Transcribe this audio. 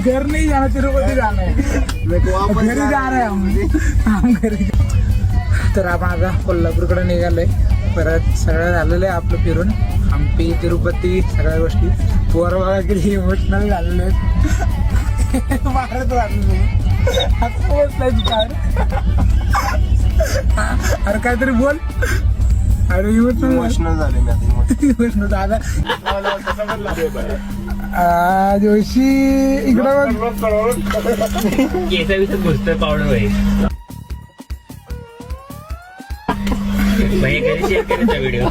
घर नहीं जाना, तिरुपती जाना है, घरी जाणार आहे हम घरी. तर आपण आता कोल्हापूरकडे निघालोय. परत सगळं झालेलं आहे आपलं फिरून. हम्पी, तिरुपती सगळ्या गोष्टी. पोरं बघा किती इमोशनल झालेले आहेत. मारत झालेले अरे काहीतरी बोल. अरे इमोशनल झाले इमोशनल दादा. जोशी इकडं घुसतोय पावडर भाई घरी शेअर करायचा व्हिडिओ.